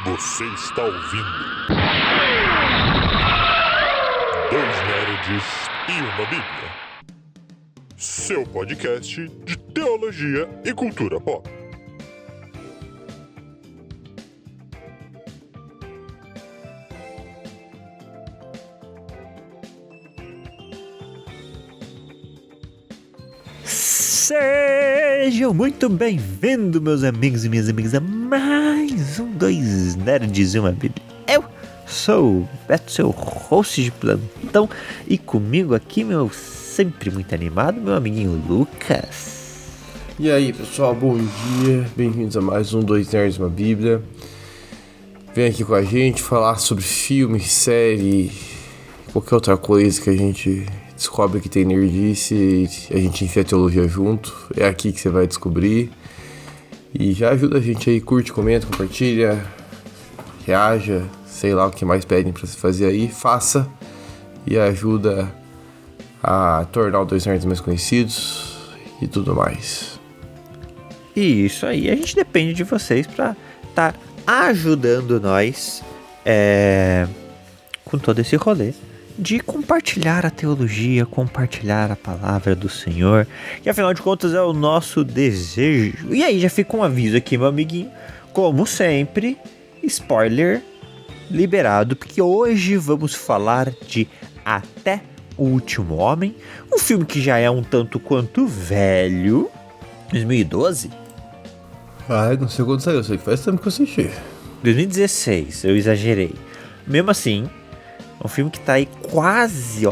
Você está ouvindo Dois Nerds e uma Bíblia, seu podcast de teologia e cultura pop. Sejam muito bem-vindos, meus amigos e minhas amigas, a mais um Dois Nerds e uma Bíblia. Eu sou o Beto, seu host de plantão, e comigo aqui, meu sempre muito animado, meu amiguinho Lucas. E aí, pessoal, bom dia, bem-vindos a mais um Dois Nerds e uma Bíblia. Vem aqui com a gente falar sobre filme, série, qualquer outra coisa que a gente descobre que tem nerdice e a gente enfia a teologia junto. É aqui que você vai descobrir. E já ajuda a gente aí, curte, comenta, compartilha, reaja, sei lá o que mais pedem pra você fazer aí, faça e ajuda a tornar o Dois Nerds mais conhecidos e tudo mais. E isso aí, a gente depende de vocês pra estar ajudando nós com todo esse rolê de compartilhar a teologia, compartilhar a palavra do Senhor, que afinal de contas é o nosso desejo. E aí já fica um aviso aqui, meu amiguinho, como sempre, spoiler liberado, porque hoje vamos falar de Até o Último Homem, um filme que já é um tanto quanto velho, 2012? Não sei quando saiu, sei que faz tempo que eu assisti. 2016, eu exagerei. Mesmo assim, é um filme que tá aí quase, é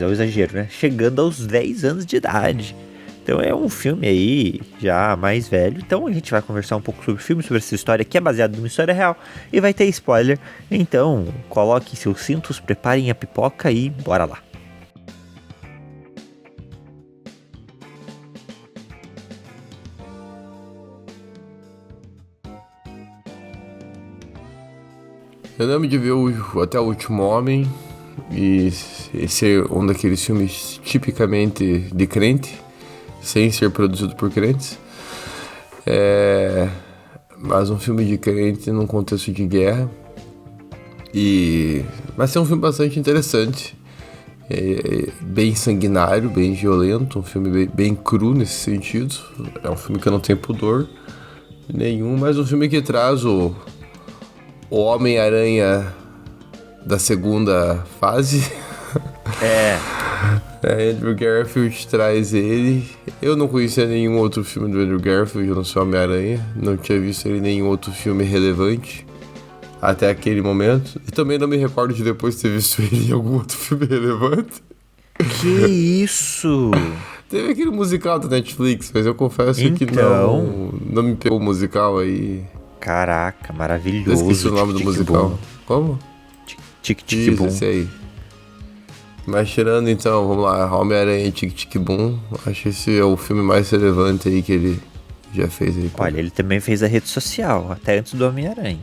um exagero, né? Chegando aos 10 anos de idade. Então é um filme aí já mais velho. Então a gente vai conversar um pouco sobre o filme, sobre essa história que é baseada numa história real. E vai ter spoiler. Então coloquem seus cintos, preparem a pipoca e bora lá. Eu lembro de ver Até o Último Homem, e esse é um daqueles filmes tipicamente de crente, sem ser produzido por crentes. Mas um filme de crente num contexto de guerra. Mas é um filme bastante interessante, bem sanguinário, bem violento, um filme bem cru nesse sentido. É um filme que não tem pudor nenhum, mas um filme que traz o Homem-Aranha da segunda fase. Andrew Garfield traz ele. Eu não conhecia nenhum outro filme do Andrew Garfield, eu não sou Homem-Aranha. Não tinha visto ele em nenhum outro filme relevante até aquele momento. E também não me recordo de depois ter visto ele em algum outro filme relevante. Que isso? Teve aquele musical da Netflix, mas eu confesso que não me pegou o musical aí. Caraca, maravilhoso. Eu esqueci o nome do musical. Boom. Como? Tic-tic-boom. Esse aí. Mas tirando então, vamos lá, Homem-Aranha e Tic-Tic-Boom, acho que esse é o filme mais relevante aí que ele já fez aí. Olha, ele também fez a rede social, até antes do Homem-Aranha.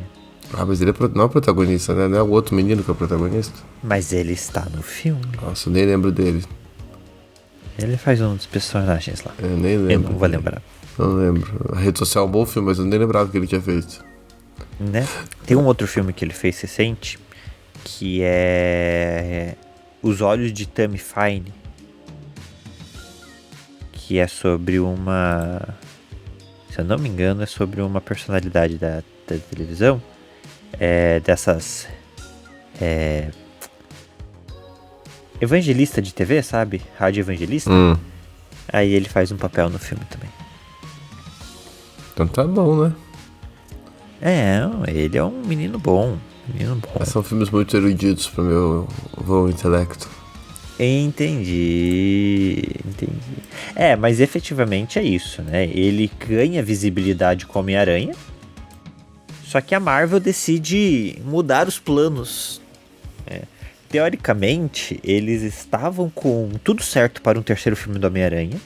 Mas ele não é o protagonista, né? Não é o outro menino que é o protagonista. Mas ele está no filme. Nossa, eu nem lembro dele. Ele faz um dos personagens lá. Eu nem lembro. Eu não vou lembrar. Não lembro. A rede social é um bom filme, mas eu nem lembrava que ele tinha feito. Né? Tem um outro filme que ele fez recente, que é Os Olhos de Tammy Faye, que é sobre uma, se eu não me engano, é sobre uma personalidade da televisão, dessas evangelista de TV, sabe? Rádio evangelista. Aí ele faz um papel no filme também. Então tá bom, né? Ele é um menino bom. São filmes muito eruditos pro meu vão intelecto. Entendi. Mas efetivamente é isso, né? Ele ganha visibilidade como Homem-Aranha, só que a Marvel decide mudar os planos. Teoricamente, eles estavam com tudo certo para um terceiro filme do Homem-Aranha,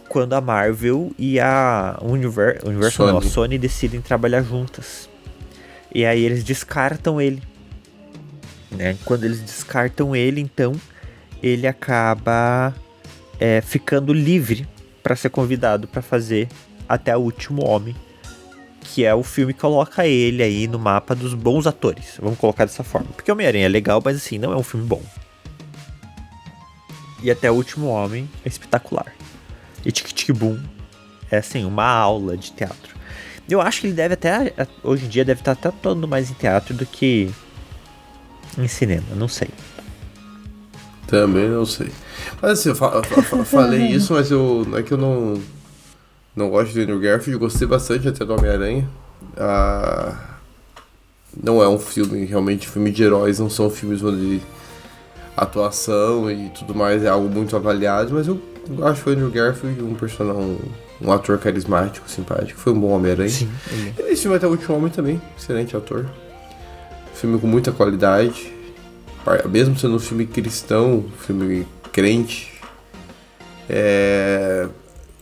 quando a Marvel e a Sony decidem trabalhar juntas. E aí eles descartam ele, né? Quando eles descartam ele, então ele acaba ficando livre para ser convidado para fazer Até o Último Homem, que é o filme que coloca ele aí no mapa dos bons atores. Vamos colocar dessa forma. Porque Homem-Aranha é legal, mas assim, não é um filme bom. E até O Último Homem é espetacular. E Tic Tic Boom é assim, uma aula de teatro. Eu acho que ele deve até, hoje em dia, deve estar até atuando mais em teatro do que em cinema, não sei. Também não sei. Mas assim, eu falei isso, mas não é que eu não gosto do Andrew Garfield, eu gostei bastante até do Homem-Aranha. Não é um filme, realmente, filme de heróis, não são filmes onde atuação e tudo mais é algo muito avaliado, mas eu acho o Andrew Garfield um ator carismático, simpático, foi um bom Homem-Aranha. Sim. Esse filme até O Último Homem também, excelente ator. Filme com muita qualidade, mesmo sendo um filme cristão, filme crente,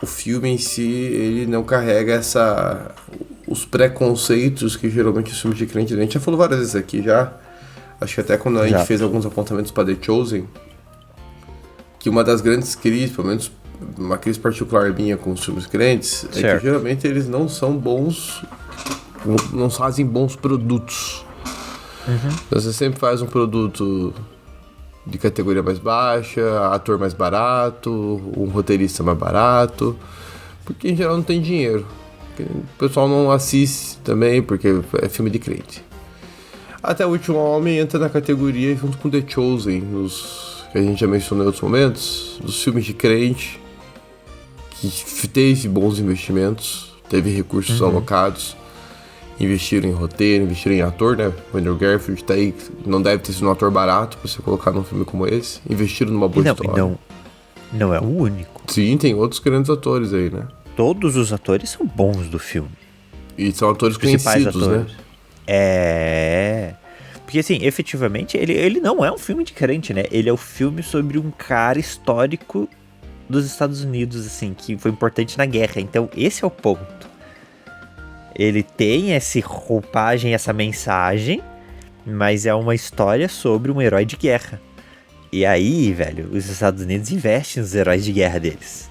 o filme em si, ele não carrega os preconceitos que geralmente os filmes de crente, a gente já falou várias vezes aqui já, acho que até quando a gente fez alguns apontamentos para The Chosen, que uma das grandes crises, pelo menos uma crise particular minha com os filmes crentes, é que geralmente eles não são bons, não fazem bons produtos. Você sempre faz um produto de categoria mais baixa, ator mais barato, um roteirista mais barato, porque em geral não tem dinheiro. O pessoal não assiste também, porque é filme de crente. Até O Último Homem entra na categoria junto com The Chosen, que a gente já mencionou em outros momentos, dos filmes de crente, que teve bons investimentos, teve recursos alocados, investiram em roteiro, investiram em ator, né? O Andrew Garfield tá aí, não deve ter sido um ator barato pra você colocar num filme como esse. Investiram numa boa história. Não é o único. Sim, tem outros grandes atores aí, né? Todos os atores são bons do filme. E são atores Os principais conhecidos, atores. né? Porque assim, efetivamente, ele não é um filme de crente, né? Ele é o filme sobre um cara histórico dos Estados Unidos, assim, que foi importante na guerra. Então, esse é o ponto. Ele tem essa roupagem, essa mensagem, mas é uma história sobre um herói de guerra. E aí, velho, os Estados Unidos investem nos heróis de guerra deles.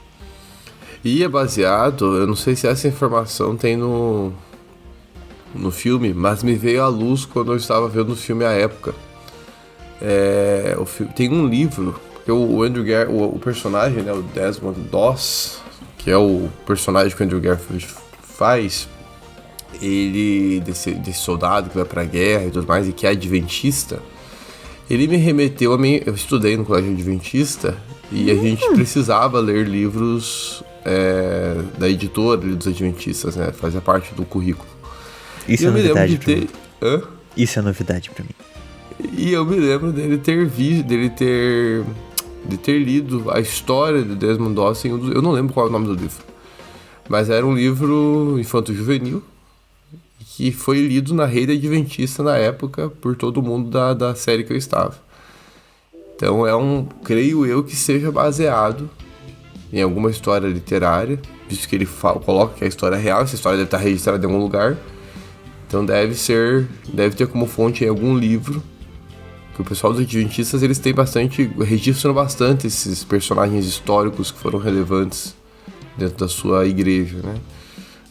E é baseado, eu não sei se essa informação tem no filme, mas me veio à luz quando eu estava vendo o filme à época. Tem um livro, que o Andrew Garfield, o personagem, né, o Desmond Doss, que é o personagem que o Andrew Garfield faz, ele, desse soldado que vai pra guerra e tudo mais, e que é adventista, ele me remeteu a mim. Eu estudei no colégio adventista e a gente precisava ler livros da editora dos adventistas, né? Fazia parte do currículo. Isso é novidade pra mim. Hã? Isso é novidade pra mim. E eu me lembro dele ter lido a história de Desmond Doss em eu não lembro qual é o nome do livro, mas era um livro infanto-juvenil que foi lido na rede adventista na época por todo mundo da série que eu estava. Então creio eu que seja baseado em alguma história literária, visto que ele coloca que a história é real, essa história deve estar registrada em algum lugar. Então deve ter como fonte em algum livro, que o pessoal dos adventistas, eles registram bastante esses personagens históricos que foram relevantes dentro da sua igreja, né?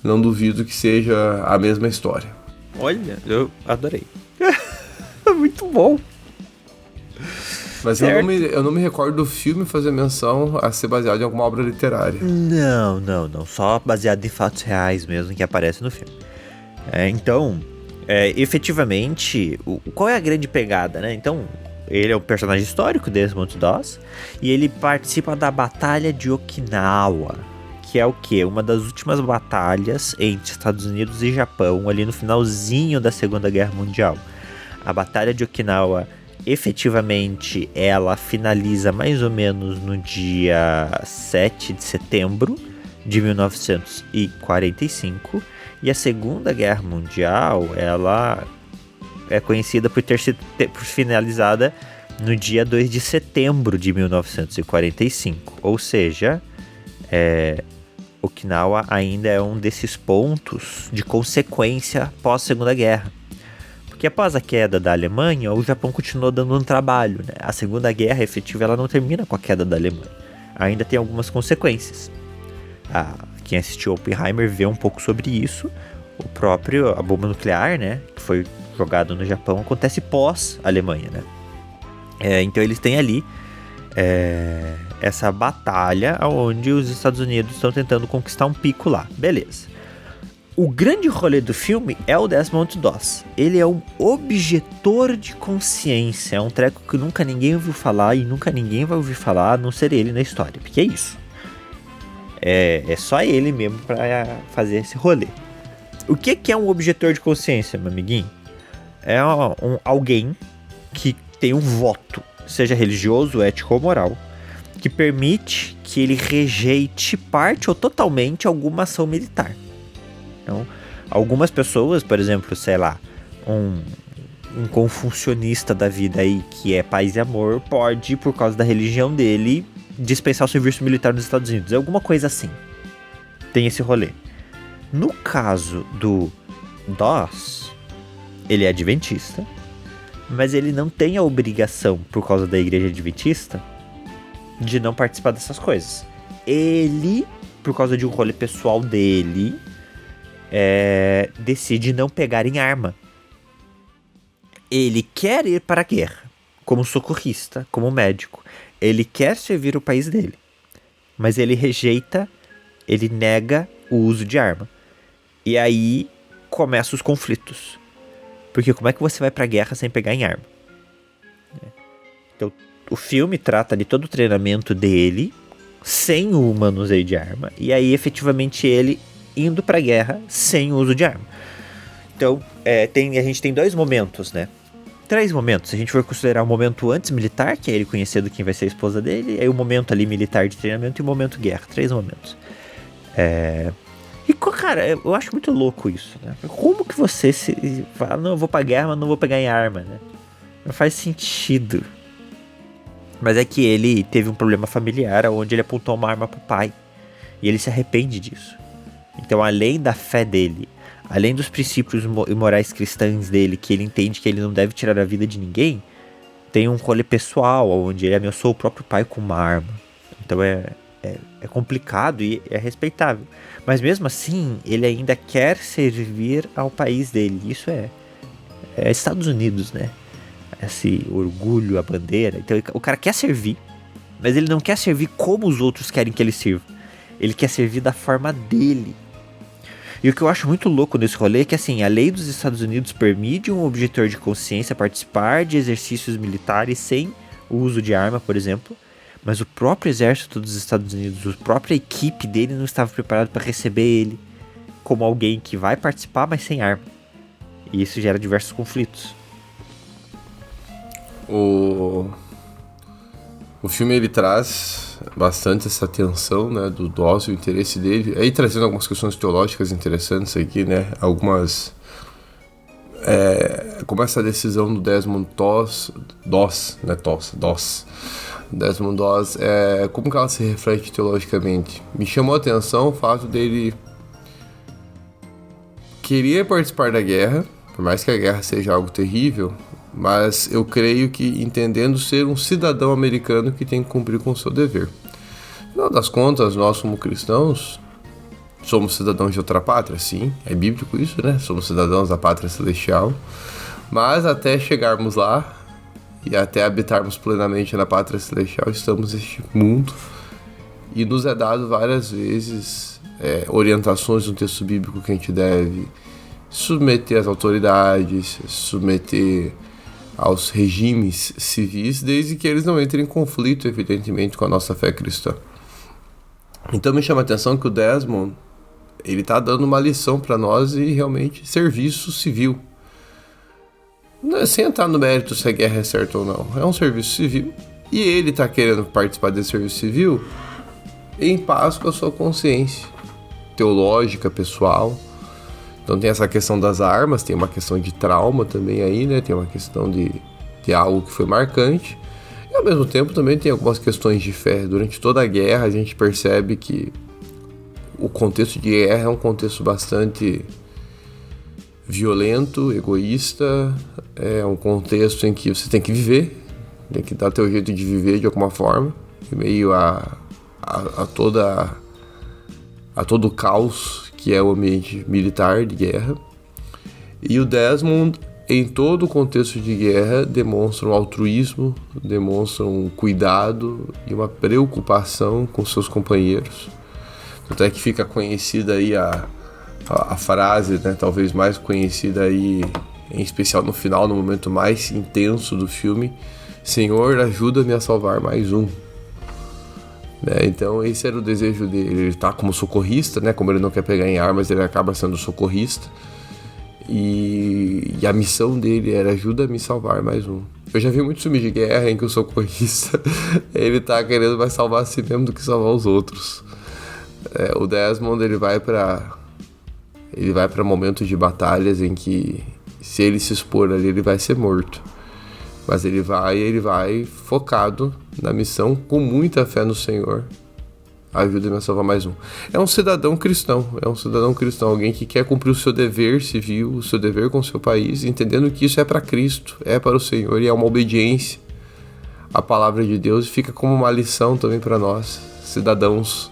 Não duvido que seja a mesma história. Olha, eu adorei. Muito bom. Mas eu não me recordo do filme fazer menção a ser baseado em alguma obra literária. Não. Só baseado em fatos reais mesmo que aparecem no filme. Então, efetivamente, qual é a grande pegada, né? Então, ele é um personagem histórico, Desmond Doss, e ele participa da Batalha de Okinawa, que é o quê? Uma das últimas batalhas entre Estados Unidos e Japão, ali no finalzinho da Segunda Guerra Mundial. A Batalha de Okinawa, efetivamente, ela finaliza mais ou menos no dia 7 de setembro de 1945, e a Segunda Guerra Mundial, ela é conhecida por ter sido finalizada no dia 2 de setembro de 1945, ou seja, Okinawa ainda é um desses pontos de consequência pós-Segunda Guerra. Porque após a queda da Alemanha, o Japão continuou dando um trabalho, né? A Segunda Guerra efetiva ela não termina com a queda da Alemanha. Ainda tem algumas consequências. Quem assistiu Oppenheimer vê um pouco sobre isso. a bomba nuclear, né, que foi jogada no Japão, acontece pós-Alemanha, né? Então eles têm ali essa batalha onde os Estados Unidos estão tentando conquistar um pico lá. Beleza. O grande rolê do filme é o Desmond Doss. Ele é um objetor de consciência. É um treco que nunca ninguém ouviu falar e nunca ninguém vai ouvir falar, a não ser ele na história. Porque é isso. É só ele mesmo pra fazer esse rolê. O que é um objetor de consciência, meu amiguinho? É alguém que tem um voto, seja religioso, ético ou moral, que permite que ele rejeite parte ou totalmente alguma ação militar. Então, algumas pessoas, por exemplo, sei lá, um confucionista da vida aí, que é paz e amor, pode, por causa da religião dele, dispensar o serviço militar nos Estados Unidos. É alguma coisa assim. Tem esse rolê. No caso do Doss, ele é adventista, mas ele não tem a obrigação, por causa da igreja adventista, de não participar dessas coisas. Ele, por causa de um rolê pessoal dele, decide não pegar em arma. Ele quer ir para a guerra, como socorrista, como médico. Ele quer servir o país dele, mas ele nega o uso de arma. E aí começam os conflitos. Porque como é que você vai pra guerra sem pegar em arma? Então, o filme trata de todo o treinamento dele, sem o manuseio de arma, e aí efetivamente ele indo pra guerra sem o uso de arma. Então, a gente tem 2 momentos, né? 3 momentos. Se a gente for considerar o momento antes militar, que é ele conhecendo quem vai ser a esposa dele, aí o momento ali militar de treinamento e o momento guerra. 3 momentos. E, cara, eu acho muito louco isso, né? Como que você se fala, não, eu vou pra guerra, mas não vou pegar em arma, né? Não faz sentido. Mas é que ele teve um problema familiar onde ele apontou uma arma pro pai. E ele se arrepende disso. Então, além da fé dele, além dos princípios morais cristãos dele, que ele entende que ele não deve tirar a vida de ninguém, tem um rolê pessoal, onde ele ameaçou o próprio pai com uma arma. Então é complicado e é respeitável. Mas mesmo assim, ele ainda quer servir ao país dele. Isso é Estados Unidos, né? Esse orgulho, a bandeira. Então o cara quer servir, mas ele não quer servir como os outros querem que ele sirva. Ele quer servir da forma dele. E o que eu acho muito louco nesse rolê é que, assim, a lei dos Estados Unidos permite um objetor de consciência participar de exercícios militares sem o uso de arma, por exemplo, mas o próprio exército dos Estados Unidos, a própria equipe dele não estava preparado para receber ele como alguém que vai participar, mas sem arma. E isso gera diversos conflitos. O filme, ele traz bastante essa tensão, né, do Doss, o interesse dele, aí trazendo algumas questões teológicas interessantes aqui, né, algumas, como essa decisão do Desmond Doss, Desmond Doss, como que ela se reflete teologicamente. Me chamou a atenção o fato dele querer participar da guerra, por mais que a guerra seja algo terrível, mas eu creio que entendendo ser um cidadão americano que tem que cumprir com o seu dever. Afinal das contas, nós como cristãos somos cidadãos de outra pátria, sim, é bíblico isso, né? Somos cidadãos da pátria celestial, mas até chegarmos lá e até habitarmos plenamente na pátria celestial, estamos neste mundo e nos é dado várias vezes orientações no texto bíblico que a gente deve submeter às autoridades, submeter aos regimes civis, desde que eles não entrem em conflito, evidentemente, com a nossa fé cristã. Então me chama a atenção que o Desmond, ele está dando uma lição para nós e realmente serviço civil. Não é sem entrar no mérito se a guerra é certa ou não, é um serviço civil. E ele está querendo participar desse serviço civil em paz com a sua consciência teológica, pessoal. Então tem essa questão das armas, tem uma questão de trauma também aí, né? Tem uma questão de algo que foi marcante. E ao mesmo tempo também tem algumas questões de fé. Durante toda a guerra a gente percebe que o contexto de guerra é um contexto bastante violento, egoísta. É um contexto em que você tem que viver, tem que dar teu jeito de viver de alguma forma, em meio a todo o caos que é o ambiente militar de guerra. E o Desmond, em todo o contexto de guerra, demonstra um altruísmo, demonstra um cuidado e uma preocupação com seus companheiros. Tanto é que fica conhecida aí a frase, né, talvez mais conhecida aí, em especial no final, no momento mais intenso do filme: Senhor, ajuda-me a salvar mais um. Né, então esse era o desejo dele. Ele tá como socorrista, né, como ele não quer pegar em armas, ele acaba sendo socorrista. E a missão dele era: ajuda-me a salvar mais um. Eu já vi muitos filmes de guerra em que o socorrista ele tá querendo mais salvar a si mesmo do que salvar os outros. O Desmond ele vai para momentos de batalhas em que, se ele se expor ali, ele vai ser morto. Mas ele vai focado na missão, com muita fé no Senhor. Ajuda-me a salvar mais um. É um cidadão cristão, alguém que quer cumprir o seu dever civil, o seu dever com o seu país, entendendo que isso é para Cristo, é para o Senhor, e é uma obediência à palavra de Deus, e fica como uma lição também para nós, cidadãos,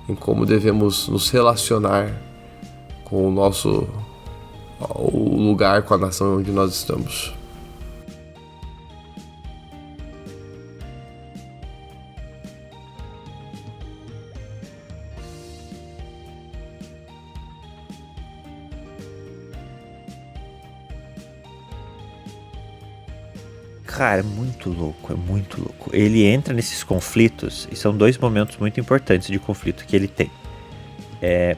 em como devemos nos relacionar com o lugar, com a nação onde nós estamos. Cara, é muito louco. Ele entra nesses conflitos, e são 2 momentos muito importantes de conflito que ele tem.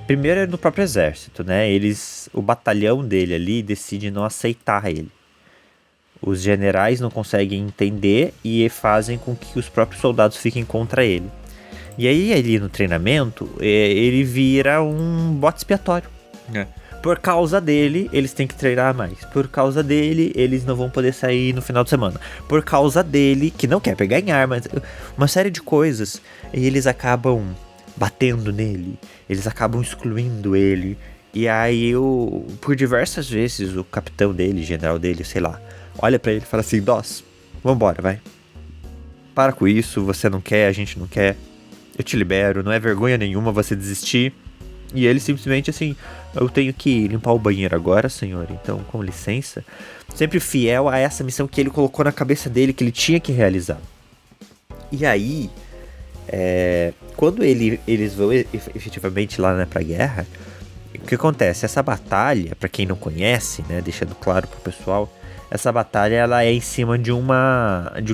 Primeiro é no próprio exército, né? O batalhão dele ali decide não aceitar ele. Os generais não conseguem entender e fazem com que os próprios soldados fiquem contra ele. E aí, ali no treinamento, ele vira um bode expiatório. Por causa dele, eles têm que treinar mais. Por causa dele, eles não vão poder sair no final de semana. Por causa dele, que não quer pegar em armas. Uma série de coisas. E eles acabam batendo nele. Eles acabam excluindo ele. E aí, por diversas vezes, o capitão dele, general dele, sei lá, olha pra ele e fala assim: Doss, vambora, vai. Para com isso, você não quer, a gente não quer. Eu te libero, não é vergonha nenhuma você desistir. E ele simplesmente assim: eu tenho que limpar o banheiro agora, senhor, então com licença. Sempre fiel a essa missão que ele colocou na cabeça dele, que ele tinha que realizar. E aí, quando eles vão efetivamente lá, né, pra guerra, o que acontece? Essa batalha, pra quem não conhece, né, deixando claro pro pessoal, essa batalha ela é em cima de um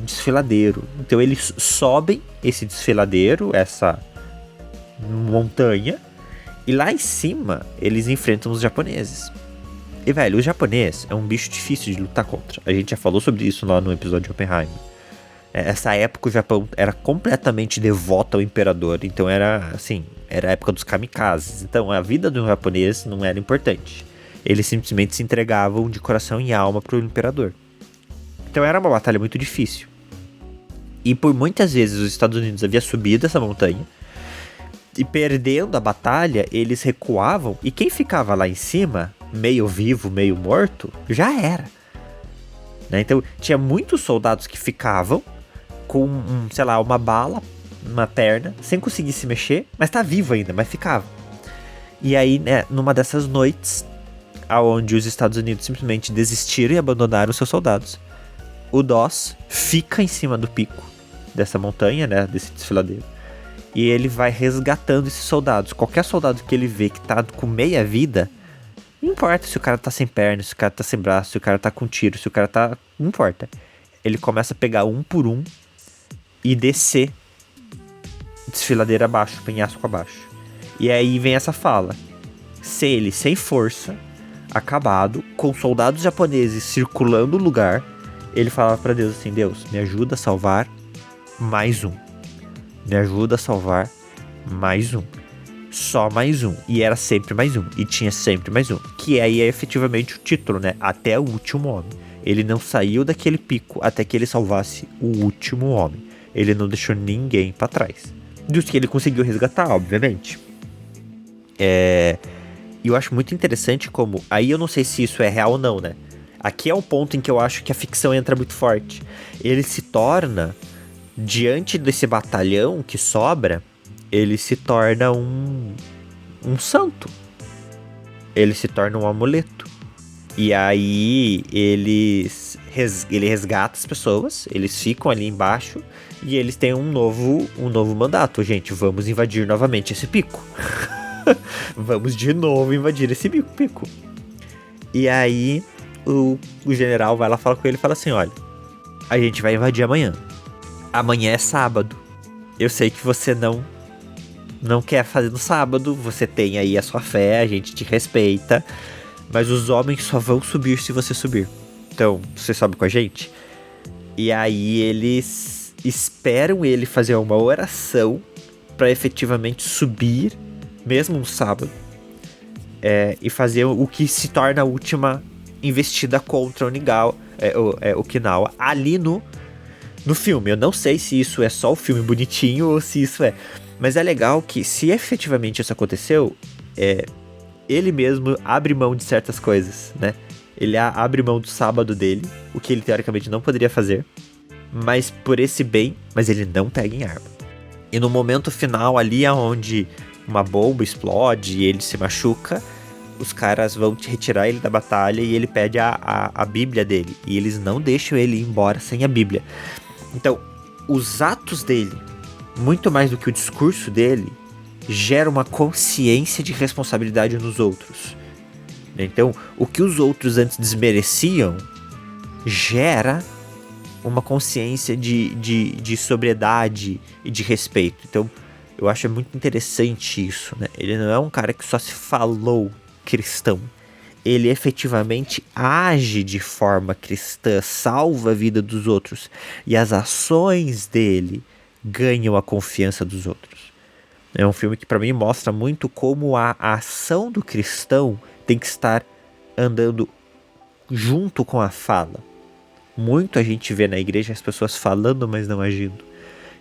desfiladeiro. Então eles sobem esse desfiladeiro, essa montanha, e lá em cima, eles enfrentam os japoneses. E, velho, o japonês é um bicho difícil de lutar contra. A gente já falou sobre isso lá no episódio de Oppenheimer. Essa época o Japão era completamente devoto ao imperador. Então era a época dos kamikazes. Então a vida do japonês não era importante. Eles simplesmente se entregavam de coração e alma pro imperador. Então era uma batalha muito difícil. E por muitas vezes os Estados Unidos haviam subido essa montanha, e perdendo a batalha, eles recuavam, e quem ficava lá em cima, meio vivo, meio morto, já era. Né? Então, tinha muitos soldados que ficavam com, uma bala, uma perna, sem conseguir se mexer, mas tá vivo ainda, mas ficava. E aí, né, numa dessas noites, aonde os Estados Unidos simplesmente desistiram e abandonaram seus soldados, o Doss fica em cima do pico dessa montanha, né, desse desfiladeiro. E ele vai resgatando esses soldados. Qualquer soldado que ele vê que tá com meia vida, não importa se o cara tá sem perna, se o cara tá sem braço, se o cara tá com tiro, se o cara tá... Não importa. Ele começa a pegar um por um e descer desfiladeira abaixo, penhasco abaixo. E aí vem essa fala: se ele sem força, acabado, com soldados japoneses circulando o lugar, ele falava pra Deus assim: Deus, me ajuda a salvar mais um. Me ajuda a salvar mais um. Só mais um. E era sempre mais um. E tinha sempre mais um. Que aí é efetivamente o título, né? Até o último homem. Ele não saiu daquele pico até que ele salvasse o último homem. Ele não deixou ninguém pra trás. Dos que ele conseguiu resgatar, obviamente. E eu acho muito interessante como... Aí eu não sei se isso é real ou não, né? Aqui é o ponto em que eu acho que a ficção entra muito forte. Ele se torna... Diante desse batalhão que sobra, ele se torna um santo. Ele se torna um amuleto. E aí ele resgata as pessoas, eles ficam ali embaixo e eles têm um novo mandato. Gente, vamos invadir novamente esse pico. Vamos de novo invadir esse pico. E aí o general vai lá falar com ele e fala assim, olha, a gente vai invadir amanhã. Amanhã é sábado. Eu sei que você não quer fazer no sábado, você tem aí a sua fé, a gente te respeita, mas os homens só vão subir se você subir. Então, você sobe com a gente? E aí eles esperam ele fazer uma oração para efetivamente subir, mesmo no sábado, e fazer o que se torna a última investida contra o Okinawa ali no filme. Eu não sei se isso é só o filme bonitinho ou se isso é... Mas é legal que, se efetivamente isso aconteceu, ele mesmo abre mão de certas coisas, né? Ele abre mão do sábado dele, o que ele teoricamente não poderia fazer, mas por esse bem, mas ele não pega em arma. E no momento final ali, onde uma bomba explode e ele se machuca, os caras vão retirar ele da batalha e ele pede a Bíblia dele. E eles não deixam ele ir embora sem a Bíblia. Então, os atos dele, muito mais do que o discurso dele, gera uma consciência de responsabilidade nos outros. Então, o que os outros antes desmereciam, gera uma consciência de sobriedade e de respeito. Então, eu acho muito interessante isso, né? Ele não é um cara que só se falou cristão. Ele efetivamente age de forma cristã, salva a vida dos outros. E as ações dele ganham a confiança dos outros. É um filme que para mim mostra muito como a ação do cristão tem que estar andando junto com a fala. Muito a gente vê na igreja as pessoas falando, mas não agindo.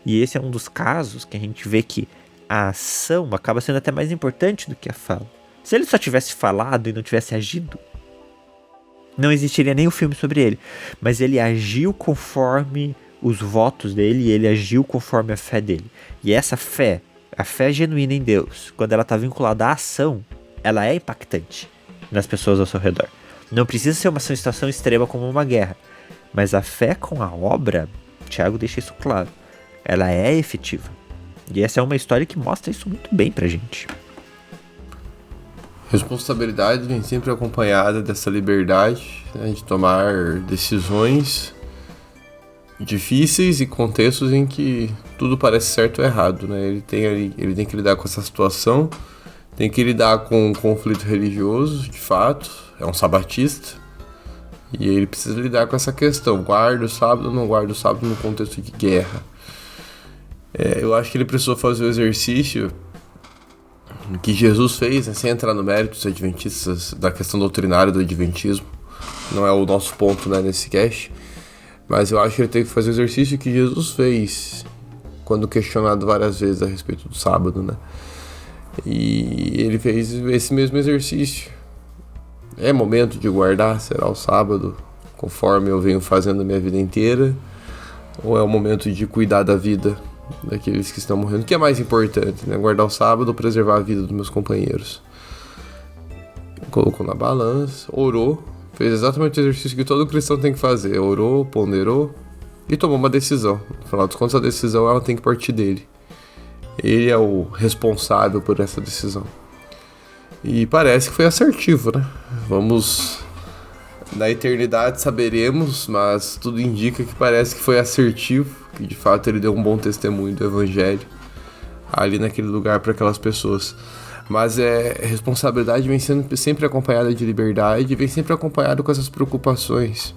E esse é um dos casos que a gente vê que a ação acaba sendo até mais importante do que a fala. Se ele só tivesse falado e não tivesse agido, não existiria nem um filme sobre ele. Mas ele agiu conforme os votos dele e ele agiu conforme a fé dele. E essa fé, a fé genuína em Deus, quando ela está vinculada à ação, ela é impactante nas pessoas ao seu redor. Não precisa ser uma situação extrema como uma guerra, mas a fé com a obra, Tiago deixa isso claro, ela é efetiva. E essa é uma história que mostra isso muito bem pra gente. Responsabilidade vem sempre acompanhada dessa liberdade, né, de tomar decisões difíceis e contextos em que tudo parece certo ou errado, né? Ele tem que lidar com essa situação, tem que lidar com um conflito religioso, de fato, é um sabatista, e ele precisa lidar com essa questão, guarda o sábado ou não guarda o sábado no contexto de guerra. Eu acho que ele precisou fazer o exercício que Jesus fez, né, sem entrar no mérito dos adventistas, da questão doutrinária do adventismo, não é o nosso ponto, né, nesse cast, mas eu acho que ele tem que fazer o exercício que Jesus fez quando questionado várias vezes a respeito do sábado, né? E ele fez esse mesmo exercício. É momento de guardar, será o sábado, conforme eu venho fazendo a minha vida inteira, ou é o momento de cuidar da vida daqueles que estão morrendo? O que é mais importante, né? Guardar o sábado ou preservar a vida dos meus companheiros? Colocou na balança, orou, fez exatamente o exercício que todo cristão tem que fazer. Orou, ponderou e tomou uma decisão. No final dos contos, a decisão ela tem que partir dele. Ele é o responsável por essa decisão. E parece que foi assertivo, né? Na eternidade saberemos, mas tudo indica que parece que foi assertivo, que de fato ele deu um bom testemunho do evangelho ali naquele lugar para aquelas pessoas. Mas a responsabilidade vem sendo sempre acompanhada de liberdade, vem sempre acompanhada com essas preocupações.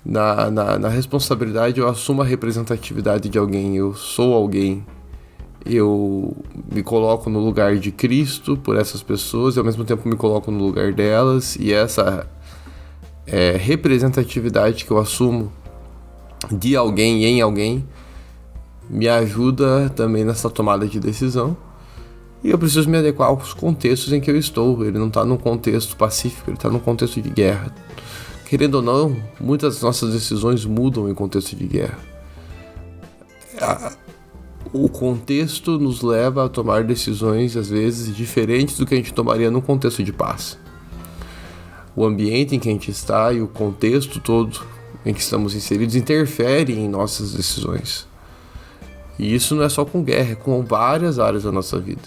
Na responsabilidade eu assumo a representatividade de alguém, eu sou alguém, eu me coloco no lugar de Cristo por essas pessoas e ao mesmo tempo me coloco no lugar delas, e essa representatividade que eu assumo de alguém e em alguém me ajuda também nessa tomada de decisão. E eu preciso me adequar aos contextos em que eu estou. Ele não está num contexto pacífico, ele está num contexto de guerra. Querendo ou não, muitas das nossas decisões mudam em contexto de guerra. o contexto nos leva a tomar decisões, às vezes, diferentes do que a gente tomaria num contexto de paz. O ambiente em que a gente está e o contexto todo em que estamos inseridos interferem em nossas decisões. E isso não é só com guerra, é com várias áreas da nossa vida.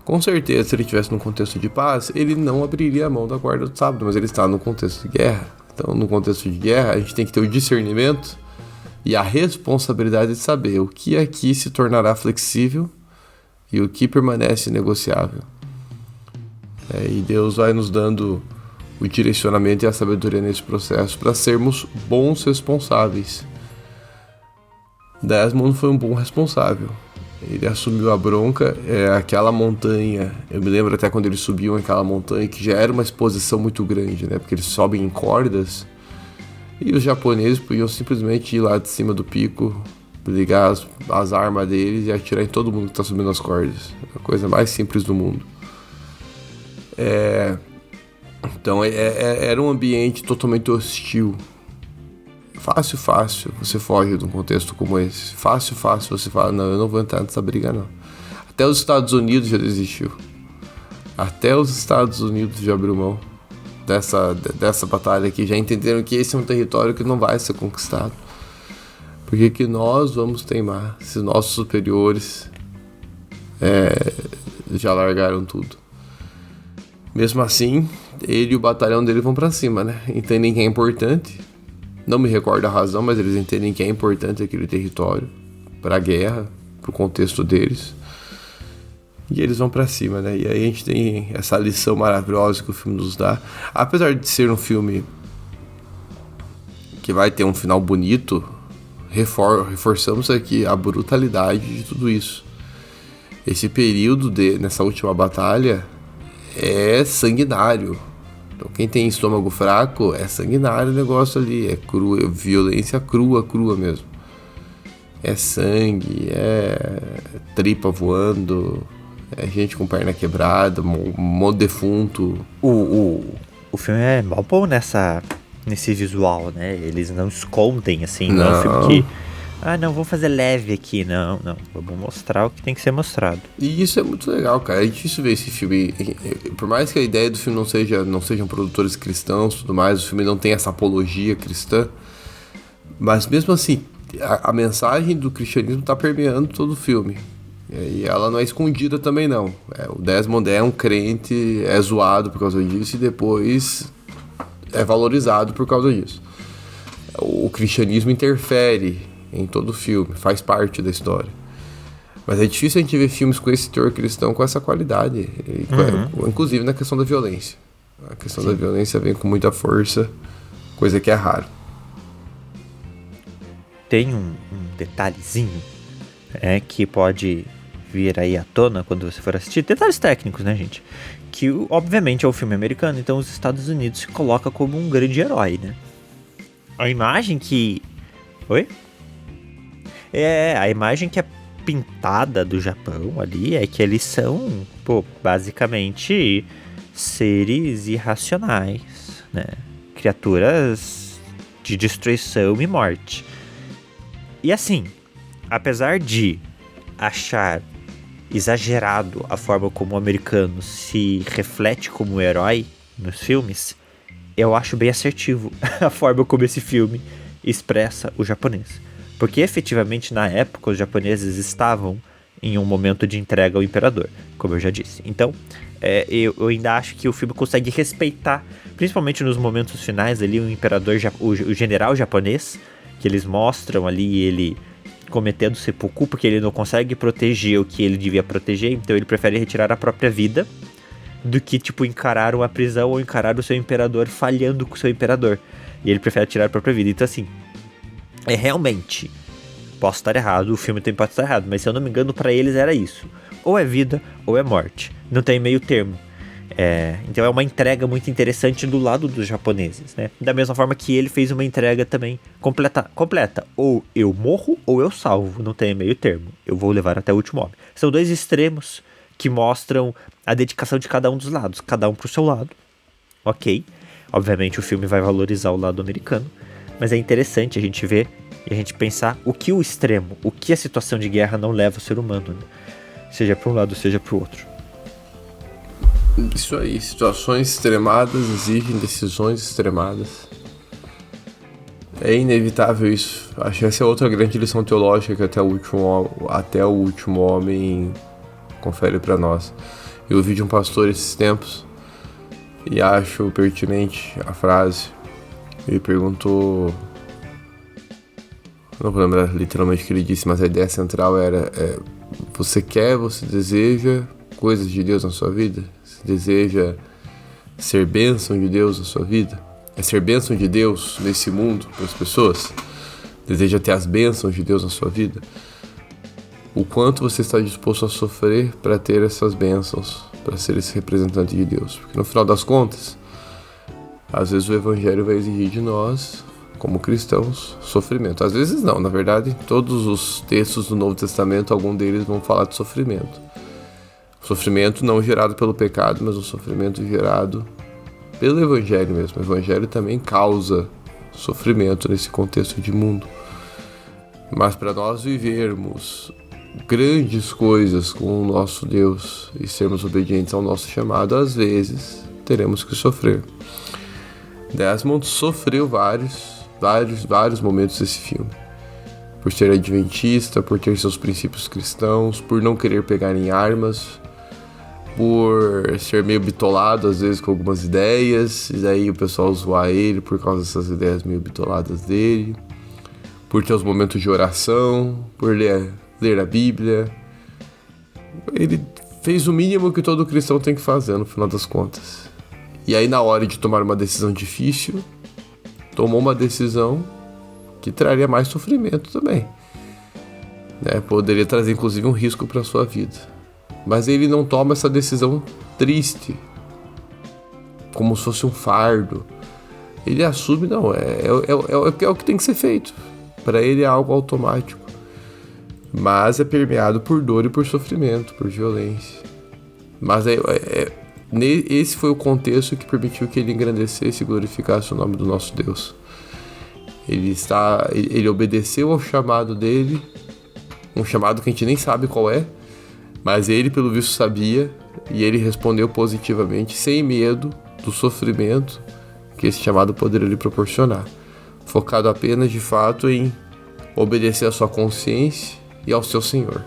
Com certeza, se ele estivesse num contexto de paz, ele não abriria a mão da guarda do sábado, mas ele está no contexto de guerra. Então, no contexto de guerra, a gente tem que ter o discernimento e a responsabilidade de saber o que aqui se tornará flexível e o que permanece negociável. E Deus vai nos dando o direcionamento e a sabedoria nesse processo para sermos bons responsáveis. Desmond foi um bom responsável. Ele assumiu a bronca, aquela montanha, eu me lembro até quando eles subiam aquela montanha, que já era uma exposição muito grande, né? Porque eles sobem em cordas, e os japoneses podiam simplesmente ir lá de cima do pico, ligar as armas deles e atirar em todo mundo que está subindo as cordas. A coisa mais simples do mundo. Então era um ambiente totalmente hostil. Fácil você foge de um contexto como esse. Fácil você fala, não, eu não vou entrar nessa briga não. Até os Estados Unidos já desistiu. Até os Estados Unidos já abriu mão dessa batalha aqui. Já entenderam que esse é um território que não vai ser conquistado. Por que nós vamos teimar se nossos superiores já largaram tudo? Mesmo assim, ele e o batalhão dele vão pra cima, né? Entendem que é importante. Não me recordo a razão, mas eles entendem que é importante aquele território pra guerra, pro contexto deles. E eles vão pra cima, né? E aí a gente tem essa lição maravilhosa que o filme nos dá. Apesar de ser um filme que vai ter um final bonito, reforçamos aqui a brutalidade de tudo isso. Esse período nessa última batalha é sanguinário. Então quem tem estômago fraco, é sanguinário o negócio ali, é cru, é violência crua mesmo. É sangue, é tripa voando, é gente com perna quebrada, um monte de defunto. O filme é mó bom nesse visual, né? Eles não escondem, assim, não é um filme que... não, vamos fazer leve aqui, não, vamos mostrar o que tem que ser mostrado. E isso é muito legal, cara, é difícil ver esse filme, por mais que a ideia do filme não sejam produtores cristãos e tudo mais, o filme não tem essa apologia cristã, mas mesmo assim, a mensagem do cristianismo tá permeando todo o filme, e ela não é escondida também não, o Desmond é um crente, é zoado por causa disso e depois é valorizado por causa disso. O cristianismo interfere em todo o filme, faz parte da história. Mas é difícil a gente ver filmes com esse teor cristão com essa qualidade, inclusive na questão da violência. A questão da violência vem com muita força, coisa que é raro. Tem um detalhezinho que pode vir aí à tona quando você for assistir, detalhes técnicos, né, gente? Que obviamente é um filme americano, então os Estados Unidos se coloca como um grande herói, né? A imagem que... Oi? A imagem que é pintada do Japão ali é que eles são, basicamente seres irracionais, né? Criaturas de destruição e morte. E assim, apesar de achar exagerado a forma como o americano se reflete como herói nos filmes, eu acho bem assertivo a forma como esse filme expressa o japonês. Porque efetivamente na época os japoneses estavam em um momento de entrega ao imperador, como eu já disse. Então eu ainda acho que o filme consegue respeitar, principalmente nos momentos finais ali, o imperador, o general japonês, que eles mostram ali ele cometendo seppuku, porque ele não consegue proteger o que ele devia proteger, então ele prefere retirar a própria vida do que encarar uma prisão ou encarar o seu imperador falhando com o seu imperador. E ele prefere tirar a própria vida. Então assim, realmente, posso estar errado, o filme também pode estar errado, mas se eu não me engano, pra eles era isso. Ou é vida, ou é morte. Não tem meio termo. Então é uma entrega muito interessante do lado dos japoneses, né? Da mesma forma que ele fez uma entrega também completa. Ou eu morro, ou eu salvo. Não tem meio termo. Eu vou levar até o último homem. São dois extremos que mostram a dedicação de cada um dos lados. Cada um pro seu lado. Ok. Obviamente o filme vai valorizar o lado americano. Mas é interessante a gente ver E a gente pensar o que o extremo, o que a situação de guerra não leva o ser humano, né? Seja para um lado, seja para o outro. Isso aí, situações extremadas exigem decisões extremadas. É inevitável isso. Acho que essa é outra grande lição teológica que até o último homem confere para nós. Eu ouvi de um pastor esses tempos e acho pertinente a frase. Ele perguntou, não vou lembrar literalmente o que ele disse, mas a ideia central era: você deseja coisas de Deus na sua vida? Você deseja ser bênção de Deus na sua vida? É ser bênção de Deus nesse mundo para as pessoas? Deseja ter as bênçãos de Deus na sua vida? O quanto você está disposto a sofrer para ter essas bênçãos, para ser esse representante de Deus? Porque no final das contas, às vezes o Evangelho vai exigir de nós, como cristãos, sofrimento. Às vezes não, na verdade, todos os textos do Novo Testamento, algum deles vão falar de sofrimento. Sofrimento não gerado pelo pecado, mas um sofrimento gerado pelo Evangelho mesmo. O Evangelho também causa sofrimento nesse contexto de mundo. Mas para nós vivermos grandes coisas com o nosso Deus e sermos obedientes ao nosso chamado, às vezes teremos que sofrer. Desmond sofreu vários momentos desse filme. Por ser adventista, por ter seus princípios cristãos, por não querer pegar em armas, por ser meio bitolado às vezes com algumas ideias, e daí o pessoal zoar ele por causa dessas ideias meio bitoladas dele, por ter os momentos de oração, por ler a Bíblia. Ele fez o mínimo que todo cristão tem que fazer no final das contas. E aí, na hora de tomar uma decisão difícil, tomou uma decisão que traria mais sofrimento também, né? Poderia trazer inclusive um risco para a sua vida. Mas ele não toma essa decisão triste, como se fosse um fardo. Ele assume, não, é o que tem que ser feito. Para ele é algo automático. Mas é permeado por dor e por sofrimento, por violência. Mas esse foi o contexto que permitiu que ele engrandecesse e glorificasse o nome do nosso Deus. Ele obedeceu ao chamado dele, um chamado que a gente nem sabe qual é, mas ele, pelo visto, sabia, e ele respondeu positivamente, sem medo do sofrimento que esse chamado poderia lhe proporcionar, focado apenas, de fato, em obedecer à sua consciência e ao seu Senhor.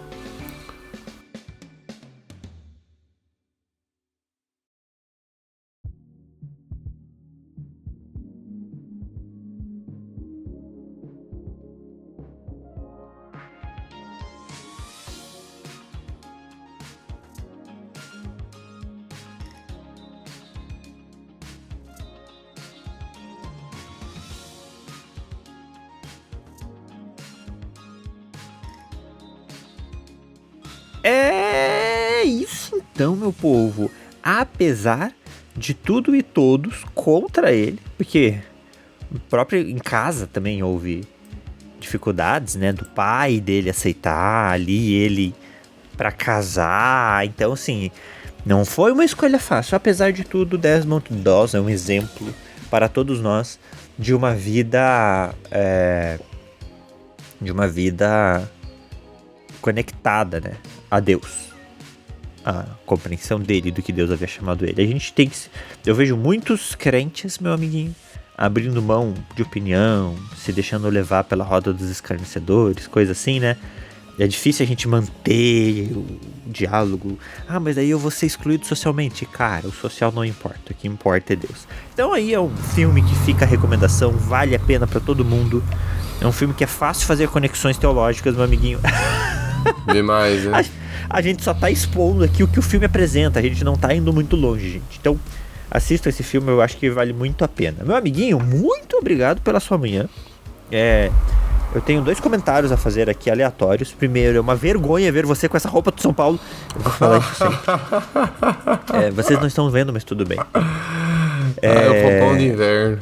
É isso então, meu povo. Apesar de tudo e todos contra ele, porque próprio em casa também houve dificuldades, né, do pai dele aceitar ali ele pra casar. Então, assim, não foi uma escolha fácil. Apesar de tudo, Desmond Doss é um exemplo para todos nós de uma vida conectada, né, a Deus, a compreensão dele do que Deus havia chamado ele. Eu vejo muitos crentes, meu amiguinho, abrindo mão de opinião, se deixando levar pela roda dos escarnecedores, coisa assim, né? É difícil a gente manter o diálogo. Ah, mas aí eu vou ser excluído socialmente. Cara, o social não importa, o que importa é Deus. Então aí é um filme que fica a recomendação, vale a pena pra todo mundo. É um filme que é fácil fazer conexões teológicas, meu amiguinho. Demais, né? A gente só tá expondo aqui o que o filme apresenta, a gente não tá indo muito longe, gente. Então, assista esse filme, eu acho que vale muito a pena. Meu amiguinho, muito obrigado pela sua manhã. Eu tenho 2 comentários a fazer aqui aleatórios. Primeiro, é uma vergonha ver você com essa roupa do São Paulo. Eu vou falar isso sempre. Vocês não estão vendo, mas tudo bem. É o roupão de inverno.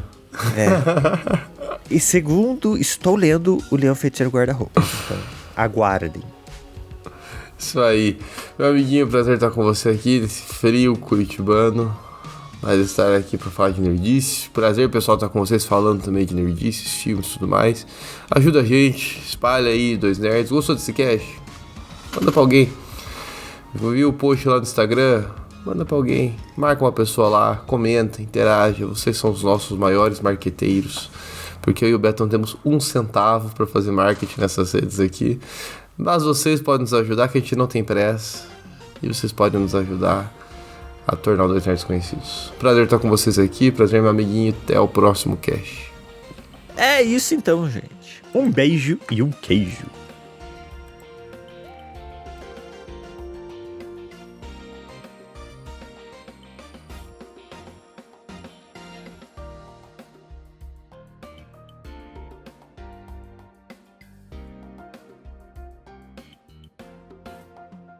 E segundo, estou lendo o Leão Feiticeiro Guarda-Roupa. Então, aguardem. Isso aí. Meu amiguinho, prazer estar com você aqui nesse frio curitibano. mas estar aqui pra falar de nerdice. Prazer, pessoal, estar com vocês falando também de nerdices, filmes e tudo mais. Ajuda a gente, espalha aí, 2 nerds. Gostou desse cast? Manda pra alguém. Viu o post lá no Instagram? Manda pra alguém. Marca uma pessoa lá, comenta, interaja. Vocês são os nossos maiores marqueteiros. Porque eu e o Beto não temos 1 centavo pra fazer marketing nessas redes aqui. Mas vocês podem nos ajudar, que a gente não tem pressa. E vocês podem nos ajudar a tornar os 2 nerds conhecidos. Prazer estar com vocês aqui. Prazer, meu amiguinho. Até o próximo cast. É isso então, gente. Um beijo e um queijo.